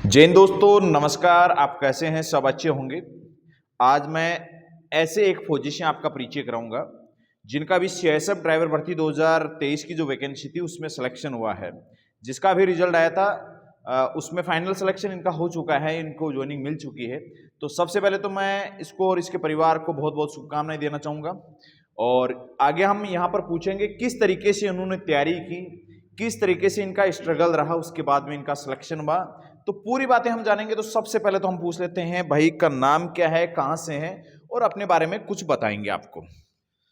जय हिंद दोस्तों, नमस्कार। आप कैसे हैं? सब अच्छे होंगे। आज मैं ऐसे एक फौजी से आपका परिचय कराऊंगा जिनका भी सीआईएसएफ ड्राइवर भर्ती 2023 की जो वैकेंसी थी उसमें सिलेक्शन हुआ है, जिसका भी रिजल्ट आया था उसमें फाइनल सिलेक्शन इनका हो चुका है, इनको ज्वाइनिंग मिल चुकी है। तो सबसे पहले तो मैं इसको और इसके परिवार को बहुत बहुत शुभकामनाएं देना चाहूँगा। और आगे हम यहाँ पर पूछेंगे किस तरीके से उन्होंने तैयारी की, किस तरीके से इनका स्ट्रगल रहा, उसके बाद में इनका सिलेक्शन हुआ। तो पूरी बातें हम जानेंगे। तो सबसे पहले तो हम पूछ लेते हैं भाई का नाम क्या है, कहाँ से है और अपने बारे में कुछ बताएंगे आपको।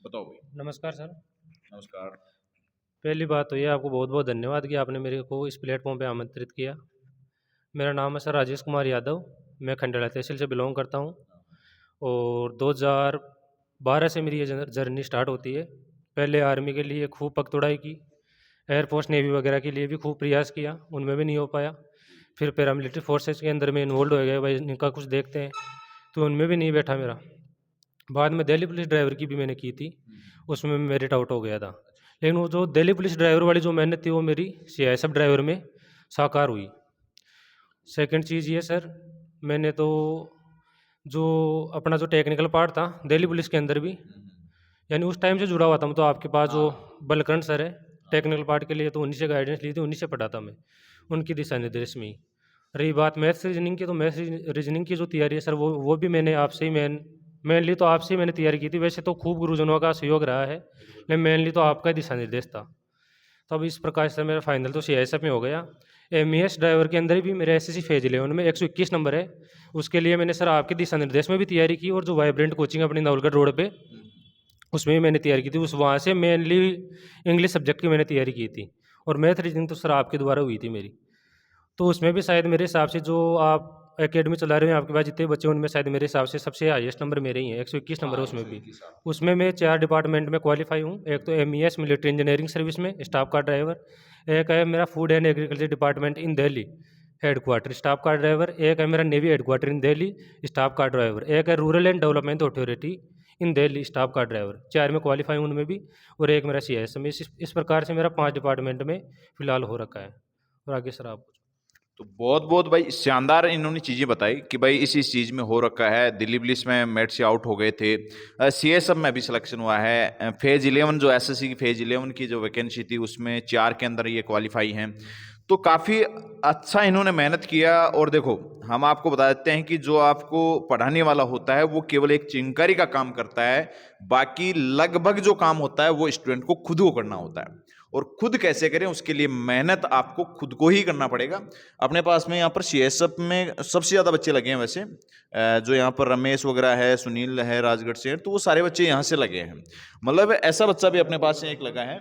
बताओ भाई। नमस्कार सर। नमस्कार। पहली बात तो ये आपको बहुत बहुत धन्यवाद कि आपने मेरे को इस प्लेटफॉर्म पे आमंत्रित किया। मेरा नाम है सर राजेश कुमार यादव। मैं खंडेला तहसील से बिलोंग करता हूँ और 2012 से मेरी ये जर्नी स्टार्ट होती है। पहले आर्मी के लिए खूब पगदौड़ाई की, एयरफोर्स नेवी वगैरह के लिए भी खूब प्रयास किया, उनमें भी नहीं हो पाया। फिर पैरामिलिट्री फोर्सेस के अंदर में इन्वॉल्व हो गए, भाई इनका कुछ देखते हैं, तो उनमें भी नहीं बैठा मेरा। बाद में दिल्ली पुलिस ड्राइवर की भी मैंने की थी, उसमें मेरिट आउट हो गया था। लेकिन वो जो दिल्ली पुलिस ड्राइवर वाली जो मेहनत थी वो मेरी सीआईएसएफ ड्राइवर में साकार हुई। सेकंड चीज़ ये सर, मैंने तो जो अपना जो टेक्निकल पार्ट था दिल्ली पुलिस के अंदर भी, यानी उस टाइम से जुड़ा हुआ था। मैं तो आपके पास जो बलकरण सर है टेक्निकल पार्ट के लिए, तो उन्हीं से गाइडेंस ली थी, उन्हीं से पढ़ा था मैं, उनकी दिशा निर्देश में ही। रही बात मैथ्स रीजनिंग की, तो मैथ्स रीजनिंग की जो तैयारी है सर वो भी मैंने आपसे ही मेनली तो आपसे ही मैंने तैयारी की थी। वैसे तो खूब गुरुजनों का सहयोग रहा है, लेकिन मेनली तो आपका ही दिशा निर्देश था। तो अब इस प्रकार से मेरा फाइनल तो सीआईएसएफ में हो गया। एमईएस ड्राइवर के अंदर भी मेरे एसएससी फेज 11 में 121 नंबर है, उसके लिए मैंने सर आपके दिशा निर्देश में भी तैयारी की, और जो वाइब्रेंट कोचिंग अपनी नवलगढ़ रोड पे उसमें भी मैंने तैयारी की थी। उस वहाँ से मेनली इंग्लिश सब्जेक्ट की मैंने तैयारी की थी, और मैथ रीजनिंग तो सर आपके द्वारा हुई थी मेरी। तो उसमें भी शायद मेरे हिसाब से जो आप एकेडमी चला रहे हैं, आपके पास जितने बच्चे उनमें शायद मेरे हिसाब से सबसे हाईएस्ट नंबर मेरे ही हैं, 121 नंबर है उसमें भी। उसमें मैं 4 डिपार्टमेंट में क्वालिफाई हूँ। एक तो एमईएस मिलिट्री इंजीनियरिंग सर्विस में स्टाफ कार ड्राइवर, एक है मेरा food and agriculture department in Delhi head quarter staff car driver, एक है मेरा navy head quarter in Delhi staff car driver, एक है rural and development authority in Delhi staff car driver. 4 में क्वालिफाई हूँ उनमें भी, और एक मेरा सीआईएस में। इस प्रकार से मेरा 5 डिपार्टमेंट में फिलहाल हो रखा है। और आगे सर आप। तो बहुत बहुत भाई शानदार इन्होंने चीजें बताई कि भाई इस चीज में हो रखा है। दिल्ली पुलिस में मेट से आउट हो गए थे, सीएसएफ में भी सिलेक्शन हुआ है। फेज 11 जो एसएससी की फेज 11 की जो वैकेंसी थी उसमें 4 के अंदर ये क्वालिफाई हैं। तो काफी अच्छा इन्होंने मेहनत किया। और देखो, हम आपको बता देते हैं कि जो आपको पढ़ाने वाला होता है वो केवल एक चिंकारी का काम करता है, बाकी लगभग जो काम होता है वो स्टूडेंट को खुद को करना होता है। और खुद कैसे करें, उसके लिए मेहनत आपको खुद को ही करना पड़ेगा। अपने पास में यहाँ पर सीएसएफ में सबसे ज़्यादा बच्चे लगे हैं वैसे, जो यहाँ पर रमेश वगैरह है, सुनील है राजगढ़ से, तो वो सारे बच्चे यहाँ से लगे हैं। मतलब ऐसा बच्चा भी अपने पास से एक लगा है।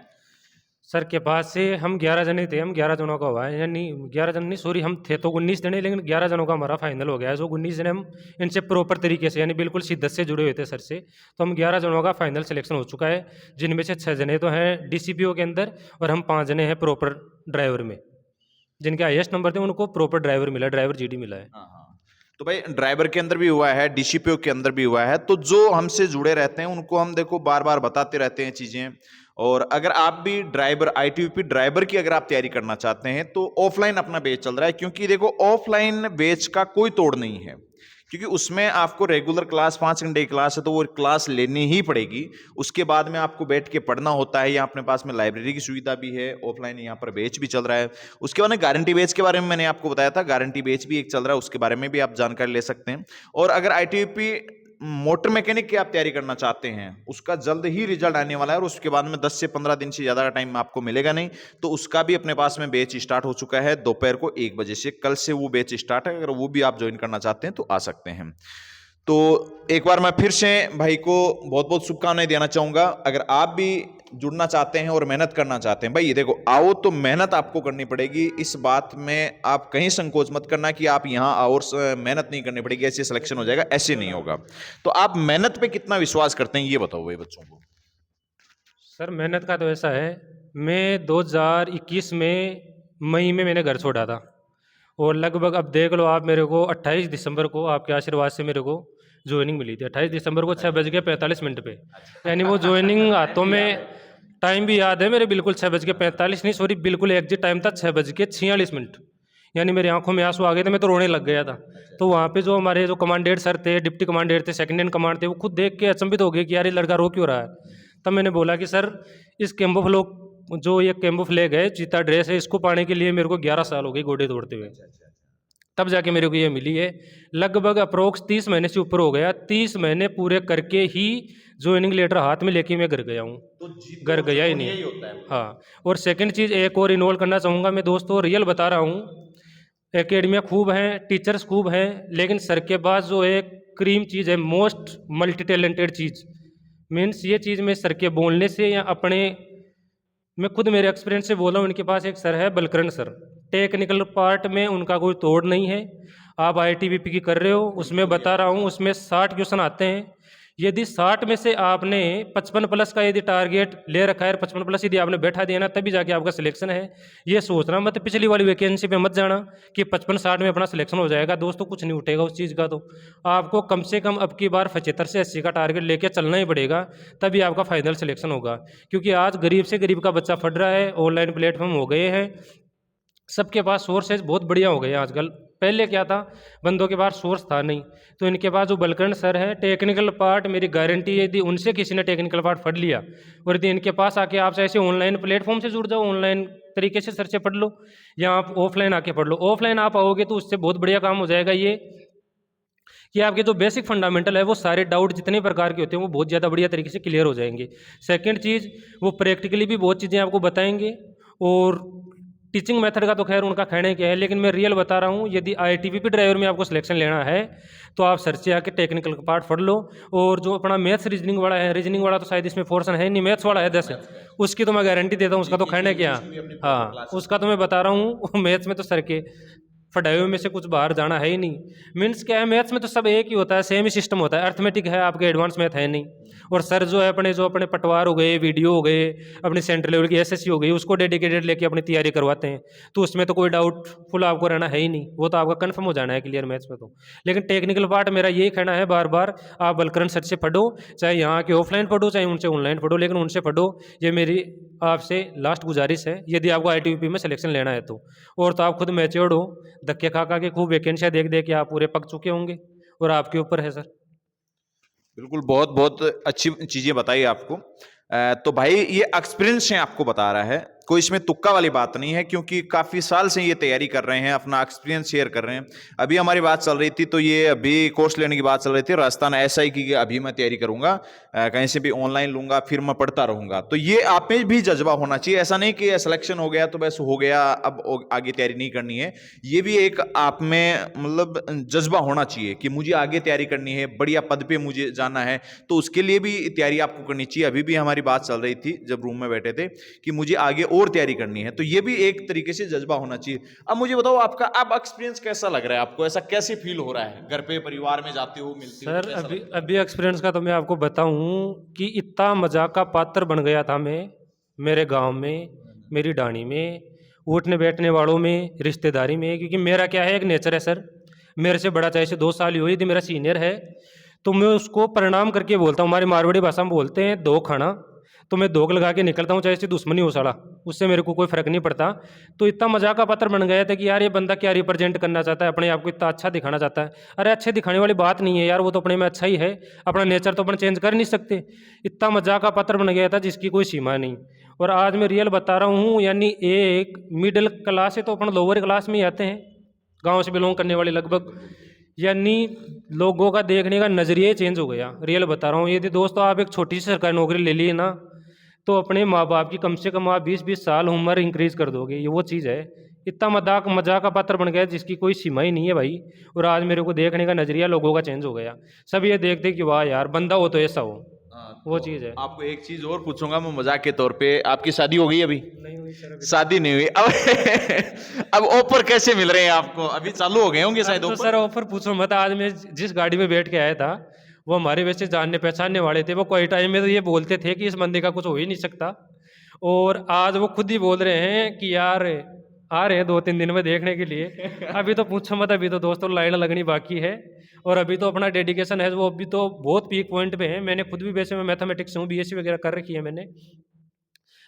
सर के पास से हम 11 जने थे, हम 11 जनों का हुआ है, यानी 11 जन नहीं, सॉरी, हम थे तो 19 जने, लेकिन 11 जनों का हमारा फाइनल हो गया है। जो 19 जने हम इनसे प्रॉपर तरीके से, यानी बिल्कुल शिद्दत से जुड़े हुए थे सर से, तो हम 11 जनों का फाइनल सिलेक्शन हो चुका है, जिनमें से 6 जने तो हैं डीसीपीओ के अंदर, और हम 5 जने हैं प्रॉपर ड्राइवर में। जिनके हाईएस्ट नंबर थे उनको प्रॉपर ड्राइवर मिला, ड्राइवर जीडी मिला है। हाँ हाँ। तो भाई ड्राइवर के अंदर भी हुआ है, डीसीपीओ के अंदर भी हुआ है। तो जो हमसे जुड़े रहते हैं उनको हम देखो बार बार बताते रहते हैं चीजें। और अगर आप भी ड्राइवर, आईटीबीपी ड्राइवर की अगर आप तैयारी करना चाहते हैं तो ऑफलाइन अपना बैच चल रहा है, क्योंकि देखो ऑफलाइन बैच का कोई तोड़ नहीं है, क्योंकि उसमें आपको रेगुलर क्लास 5 घंटे की क्लास है तो वो क्लास लेनी ही पड़ेगी। उसके बाद में आपको बैठ के पढ़ना होता है। यहाँ अपने पास में लाइब्रेरी की सुविधा भी है, ऑफलाइन यहाँ पर बैच भी चल रहा है। उसके बाद में गारंटी बैच के बारे में मैंने आपको बताया था, गारंटी बैच भी एक चल रहा है, उसके बारे में भी आप जानकारी ले सकते हैं। और अगर आईटीबीपी मोटर मैकेनिक की आप तैयारी करना चाहते हैं, उसका जल्द ही रिजल्ट आने वाला है और उसके बाद में 10 से 15 दिन से ज़्यादा का टाइम आपको मिलेगा नहीं, तो उसका भी अपने पास में बैच स्टार्ट हो चुका है दोपहर को 1 बजे से। कल से वो बैच स्टार्ट है, अगर वो भी आप ज्वाइन करना चाहते हैं तो आ सकते हैं। तो एक बार मैं फिर से भाई को बहुत बहुत शुभकामनाएं देना चाहूंगा। अगर आप भी जुड़ना चाहते हैं और मेहनत करना चाहते हैं, भाई ये देखो, आओ तो मेहनत आपको करनी पड़ेगी। इस बात में आप कहीं संकोच मत करना कि आप यहाँ आओ और मेहनत नहीं करनी पड़ेगी, ऐसे सिलेक्शन हो जाएगा, ऐसे नहीं होगा। तो आप मेहनत पे कितना विश्वास करते हैं ये बताओ भाई बच्चों को। सर मेहनत का तो ऐसा है, मैं 2021 में मई में मैंने घर छोड़ा था, और लगभग अब देख लो आप, मेरे को 28 दिसंबर को आपके आशीर्वाद से मेरे को ज्वाइनिंग मिली थी। 28 दिसंबर को 6:45 पे, यानी वो ज्वाइनिंग हाथों में, टाइम भी याद है मेरे बिल्कुल 6:45 नहीं, सॉरी, बिल्कुल एग्जैक्ट टाइम था 6:46। यानी मेरी आंखों में आंसू आ गए थे, मैं तो रोने लग गया था। तो वहाँ पे जो हमारे जो कमांडेंट सर थे, डिप्टी कमांडेंट थे, सेकंड इन कमांड थे, वो खुद देख के अचंभित हो गए कि यार ये लड़का रो क्यों रहा है। तब मैंने बोला कि सर इस कैम्बोफ्लोक जो ये कैम्बोफ्लैग है, चीता ड्रेस है, इसको पाने के लिए मेरे को 11 साल हो गए घोड़े दौड़ते हुए। तब जाके मेरे को ये मिली है। लगभग अप्रोक्स 30 महीने से ऊपर हो गया। 30 महीने पूरे करके ही ज्वाइनिंग लेटर हाथ में लेके मैं घर गया हूँ। तो जीत घर और गया ही सुकून नहीं। यही होता है। हाँ, और सेकंड चीज़ एक और इन्वॉल्व करना चाहूँगा मैं दोस्तों, रियल बता रहा हूँ। एकेडमियाँ खूब हैं, टीचर्स खूब हैं, लेकिन सर के पास जो एक क्रीम चीज़ है, मोस्ट मल्टी टैलेंटेड चीज़, मीन्स ये चीज़ मैं सर के बोलने से या अपने, मैं खुद मेरे एक्सपीरियंस से बोल रहा हूँ, इनके पास एक सर है बलकरण सर, टेक्निकल पार्ट में उनका कोई तोड़ नहीं है। आप ITBP की कर रहे हो, उसमें बता रहा हूँ, उसमें 60 क्वेश्चन आते हैं। यदि 60 में से आपने 55 प्लस का यदि टारगेट ले रखा है, 55 प्लस यदि आपने बैठा दिया ना, तभी जाके आपका सिलेक्शन है। ये सोचना मत पिछली वाली वैकेंसी पे मत जाना कि 55-60 में अपना सिलेक्शन हो जाएगा। दोस्तों कुछ नहीं उठेगा उस चीज़ का। तो आपको कम से कम अब की बार 75 से 80 का टारगेट लेके चलना ही पड़ेगा, तभी आपका फाइनल सिलेक्शन होगा। क्योंकि आज गरीब से गरीब का बच्चा पढ़ रहा है, ऑनलाइन प्लेटफॉर्म हो गए हैं, सबके पास सोर्सेज बहुत बढ़िया हो गए हैं आजकल। पहले क्या था, बंदों के पास सोर्स था नहीं। तो इनके पास जो बलकर्ण सर है, टेक्निकल पार्ट मेरी गारंटी है, यदि उनसे किसी ने टेक्निकल पार्ट पढ़ लिया और यदि इनके पास आके आप ऐसे ऑनलाइन प्लेटफॉर्म से जुड़ जाओ, ऑनलाइन तरीके से सर से पढ़ लो, या आप ऑफलाइन आके पढ़ लो। ऑफलाइन आप आओगे तो उससे बहुत बढ़िया काम हो जाएगा ये कि आपके जो बेसिक फंडामेंटल है, वो सारे डाउट जितने प्रकार के होते हैं वो बहुत ज़्यादा बढ़िया तरीके से क्लियर हो जाएंगे। सेकंड चीज़, वो प्रैक्टिकली भी बहुत चीज़ें आपको बताएंगे। और टीचिंग मेथड का तो खैर उनका कहने क्या है, लेकिन मैं रियल बता रहा हूँ, यदि ITBP ड्राइवर में आपको सिलेक्शन लेना है तो आप सर से आके टेक्निकल पार्ट पढ़ लो। और जो अपना मैथ्स रीजनिंग वाला है, रीजनिंग वाला तो शायद इसमें पोर्शन है नहीं, मैथ्स वाला है 10, उसकी तो मैं गारंटी देता हूँ, उसका तो कहने क्या। हाँ, उसका तो मैं बता रहा हूँ मैथ्स में तो सर के पढ़ाई में से कुछ बाहर जाना है ही नहीं। मीन्स क्या है, मैथ्स में तो सब एक ही होता है, सेम ही सिस्टम होता है। अर्थमेटिक है आपके, एडवांस मैथ है नहीं। और सर जो है अपने पटवार हो गए, वीडियो हो गए, अपनी सेंट्रल लेवल की SSC हो गई, उसको डेडिकेटेड लेके अपनी तैयारी करवाते हैं। तो उसमें तो कोई डाउटफुल आपको रहना है ही नहीं, वो तो आपका कन्फर्म हो जाना है क्लियर मैथ्स में तो। लेकिन टेक्निकल पार्ट मेरा यही कहना है बार बार, आप बलकरण सर से पढ़ो, चाहे यहाँ के ऑफलाइन पढ़ो चाहे उनसे ऑनलाइन पढ़ो, लेकिन उनसे पढ़ो। ये मेरी आपसे लास्ट गुजारिश है, यदि आपको ITBP में सिलेक्शन लेना है तो। और तो आप खुद मैच्योर्ड हो, धक्के खा खा के खूब वैकेंसियाँ देख देख के आप पूरे पक चुके होंगे, और आपके ऊपर है सर। बिल्कुल, बहुत बहुत अच्छी चीजें बताई आपको। तो भाई ये एक्सपीरियंस है आपको बता रहा है, कोई इसमें तुक्का वाली बात नहीं है, क्योंकि काफी साल से ये तैयारी कर रहे हैं, अपना एक्सपीरियंस शेयर कर रहे हैं। अभी हमारी बात चल रही थी तो ये अभी कोर्स लेने की बात चल रही थी, राजस्थान SI की अभी मैं तैयारी करूंगा, कहीं से भी ऑनलाइन लूंगा, फिर मैं पढ़ता रहूंगा। तो ये आप में भी जज्बा होना चाहिए, ऐसा नहीं कि सिलेक्शन हो गया तो बस हो गया, अब आगे तैयारी नहीं करनी है। ये भी एक आप में मतलब जज्बा होना चाहिए कि मुझे आगे तैयारी करनी है, बढ़िया पद पे मुझे जाना है, तो उसके लिए भी तैयारी आपको करनी चाहिए। अभी भी हमारी बात चल रही थी जब रूम में बैठे थे कि मुझे आगे और तैयारी करनी है, तो ये भी एक तरीके से जज्बा होना चाहिए। अब मुझे बताओ आपका अब एक्सपीरियंस कैसा लग रहा है आपको, ऐसा कैसे फील हो रहा है, घर पे परिवार में जाते हो, मिलते हो, सर कैसा अभी लगता है? अभी एक्सपीरियंस का तो मैं आपको बताऊं कि इतना मजाक का पात्र बन गया था मैं, मेरे गांव में, मेरी डाणी में, उठने बैठने वालों में, रिश्तेदारी में। क्योंकि मेरा क्या है, एक नेचर है सर, मेरे से बड़ा चाहे से 2 साल ही हो, यदि मेरा सीनियर है तो मैं उसको प्रणाम करके बोलता हूँ। हमारी मारवाड़ी भाषा में बोलते हैं दो खाना, तो मैं दोग लगा के निकलता हूँ, चाहे इससे दुश्मनी हो साला, उससे मेरे को कोई फर्क नहीं पड़ता। तो इतना मजाक का पात्र बन गया था कि यार ये बंदा क्या रिप्रेजेंट करना चाहता है, अपने आप को इतना अच्छा दिखाना चाहता है। अरे अच्छे दिखाने वाली बात नहीं है यार, वो तो अपने में अच्छा ही है, अपना नेचर तो अपन चेंज कर नहीं सकते। इतना मजाक का पात्र बन गया था जिसकी कोई सीमा नहीं। और आज मैं रियल बता रहा हूँ, यानी एक मिडिल क्लास है तो अपन लोअर क्लास में ही आते हैं, गाँव से बिलोंग करने वाले लगभग, यानी लोगों का देखने का नज़रिया ही चेंज हो गया। रियल बता रहा हूँ, यदि दोस्तों आप एक छोटी सी सरकारी नौकरी ले लिए ना, तो अपने माँ बाप की कम से कम आप 20-20 साल उम्र इंक्रीज कर दोगे, ये वो चीज़ है। इतना मजाक का पात्र बन गया जिसकी कोई सीमा ही नहीं है भाई। और आज मेरे को देखने का नज़रिया लोगों का चेंज हो गया, सब ये देखते कि वाह यार बंदा हो तो ऐसा हो, वो तो चीज़ है। आपको एक चीज और पूछूंगा मैं मजाक के तौर पे, आपकी शादी हो गई अभी? नहीं हुई सर अभी। शादी नहीं हुई अब अब ऑफर कैसे मिल रहे हैं आपको, अभी चालू हो गए होंगे शायद तो ऑफर? सर ऑफर पूछो मत। आज मैं जिस गाड़ी में बैठ के आया था, वो हमारे वैसे जानने पहचानने वाले थे। वो कोई टाइम में तो ये बोलते थे कि इस बंदे का कुछ हो ही नहीं सकता, और आज वो खुद ही बोल रहे हैं कि यार आ रहे हैं 2-3 दिन में देखने के लिए। अभी तो पूछो मत, अभी तो दोस्तों लाइन लगनी बाकी है। और अभी तो अपना डेडिकेशन है वो अभी तो बहुत पीक पॉइंट पे है। मैंने खुद भी, वैसे मैं मैथमेटिक्स हूँ, BSc वगैरह कर रखी है मैंने।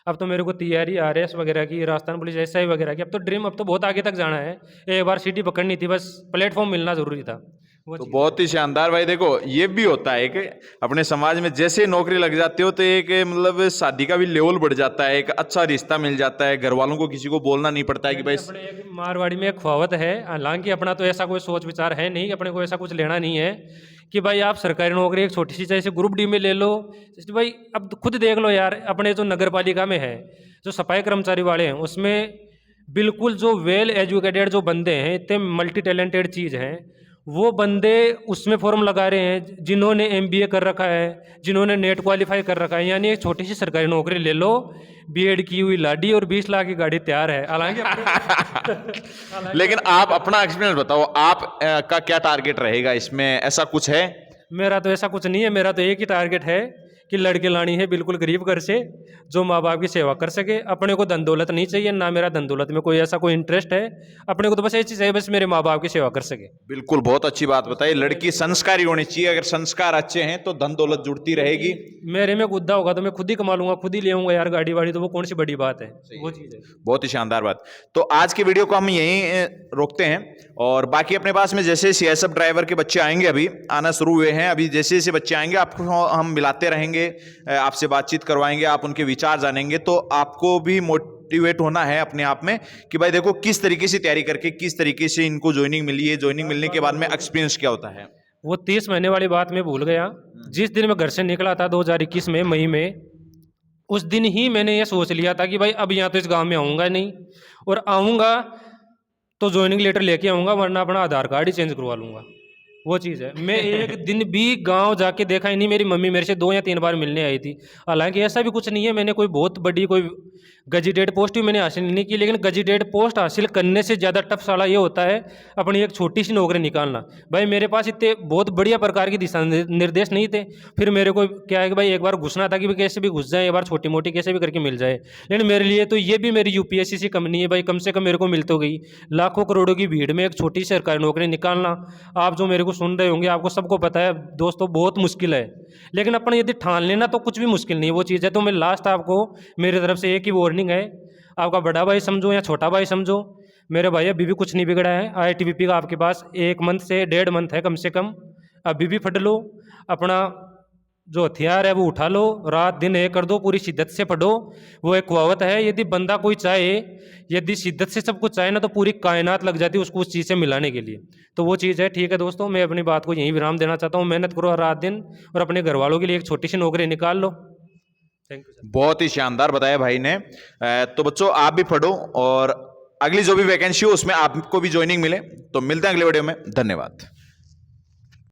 अब तो मेरे को तैयारी आरएएस वगैरह की, राजस्थान पुलिस एसआई वगैरह की, अब तो ड्रीम, अब तो बहुत आगे तक जाना है। एक बार सीटी पकड़नी थी, बस प्लेटफॉर्म मिलना ज़रूरी था, वो तो चीज़ बहुत ही शानदार भाई। देखो ये भी होता है कि अपने समाज में जैसे नौकरी लग जाती हो तो एक मतलब शादी का भी लेवल बढ़ जाता है, एक अच्छा रिश्ता मिल जाता है, घर वालों को किसी को बोलना नहीं पड़ता है कि भाई। अपने एक मारवाड़ी में एक कहावत है, हालांकि अपना तो ऐसा कोई सोच विचार है नहीं, अपने को ऐसा कुछ लेना नहीं है कि भाई आप सरकारी नौकरी एक छोटी सी जैसे ग्रुप डी में ले लो। जैसे भाई अब खुद देख लो यार, अपने जो नगर पालिका में है, जो सफाई कर्मचारी वाले हैं, उसमें बिल्कुल जो वेल एजुकेटेड जो बंदे हैं, इतने मल्टी टैलेंटेड चीज़ हैं, वो बंदे उसमें फॉर्म लगा रहे हैं जिन्होंने एमबीए कर रखा है, जिन्होंने नेट क्वालिफाई कर रखा है। यानी एक छोटी सी सरकारी नौकरी ले लो, बीएड की हुई लाडी और 20 लाख की गाड़ी तैयार है। हालांकि लेकिन आप अपना एक्सपीरियंस बताओ, आप का क्या टारगेट रहेगा इसमें, ऐसा कुछ है? मेरा तो ऐसा कुछ नहीं है, मेरा तो एक ही टारगेट है कि लड़के लानी है बिल्कुल गरीब घर से, जो माँ बाप की सेवा कर सके। अपने को धन दौलत नहीं चाहिए, ना मेरा धन दौलत में कोई ऐसा कोई इंटरेस्ट है। अपने को तो बस ये चीज़ है, बस मेरे माँ बाप की सेवा कर सके। बिल्कुल, बहुत अच्छी बात बताई। लड़की संस्कारी होनी चाहिए, अगर संस्कार अच्छे हैं तो धन दौलत जुड़ती रहेगी। मेरे में गुद्दा होगा तो मैं खुद ही कमा लूंगा, खुद ही ले आऊंगा यार गाड़ी वाड़ी, तो वो कौन सी बड़ी बात है, वो चीज़ है। बहुत ही शानदार बात। तो आज की वीडियो को हम यहीं रोकते हैं, और बाकी अपने पास में जैसे सीएसएफ ड्राइवर के बच्चे आएंगे, अभी आना शुरू हुए हैं, अभी जैसे जैसे बच्चे आएंगे आपको हम मिलाते रहेंगे, आपसे बातचीत करवाएंगे, आप उनके विचार जानेंगे, तो आपको भी मोटिवेट होना है अपने आप में कि भाई देखो किस तरीके से तैयारी करके किस तरीके से इनको ज्वाइनिंग मिली है, ज्वाइनिंग मिलने के बाद में एक्सपीरियंस क्या होता है। वो 30 महीने वाली बात मैं भूल गया। जिस दिन मैं घर से निकला था 2021 में मई में, उस दिन ही मैंने ये सोच लिया था कि भाई अब यहाँ तो इस गांव में आऊँगा नहीं, और आऊँगा तो ज्वाइनिंग लेटर लेके आऊँगा, वरना अपना आधार कार्ड ही चेंज करवा लूँगा। वो चीज़ है। मैं एक दिन भी गांव जाके देखा ही नहीं। मेरी मम्मी मेरे से 2 या 3 बार मिलने आई थी। हालांकि ऐसा भी कुछ नहीं है, मैंने कोई बहुत बड़ी कोई गजिटेड पोस्ट भी मैंने हासिल नहीं की, लेकिन गजिटेड पोस्ट हासिल करने से ज़्यादा टफ साला ये होता है अपनी एक छोटी सी नौकरी निकालना। भाई मेरे पास इतने बहुत बढ़िया प्रकार की दिशा निर्देश नहीं थे। फिर मेरे को क्या है कि भाई एक बार घुसना था कि भाई कैसे भी घुस जाए, एक बार छोटी मोटी कैसे भी करके मिल जाए। लेकिन मेरे लिए तो ये भी मेरी यूपीएससी सी कम नहीं है भाई, कम से कम मेरे को मिल तो गई। लाखों करोड़ों की भीड़ में एक छोटी सरकारी नौकरी निकालना, आप जो मेरे को सुन रहे होंगे आपको सबको पता है दोस्तों, बहुत मुश्किल है। लेकिन अपन यदि ठान लेना तो कुछ भी मुश्किल नहीं, वो चीज़ है। तो मैं लास्ट आपको मेरी तरफ से एक ही वार्निंग है, आपका बड़ा भाई समझो या छोटा भाई समझो, मेरे भाई अभी भी कुछ नहीं बिगड़ा है। आईटीबीपी का आपके पास 1 मंथ से 1.5 मंथ है कम से कम, अभी भी फट लो, अपना जो हथियार है वो उठा लो, रात दिन एक कर दो, पूरी शिद्दत से पढ़ो। वो एक कहावत है, यदि बंदा कोई चाहे, यदि शिद्दत से सब कुछ चाहे ना, तो पूरी कायनात लग जाती है उसको उस चीज़ से मिलाने के लिए। तो वो चीज़ है। ठीक है दोस्तों, मैं अपनी बात को यहीं विराम देना चाहता हूँ। मेहनत करो रात दिन, और अपने घर वालों के लिए एक छोटी सी नौकरी निकाल लो। Thank you sir. बहुत ही शानदार बताया भाई ने। तो बच्चों आप भी पढ़ो, और अगली जो भी वैकेंसी हो उसमें आपको भी ज्वाइनिंग मिले। तो मिलते हैं अगले वीडियो में, धन्यवाद।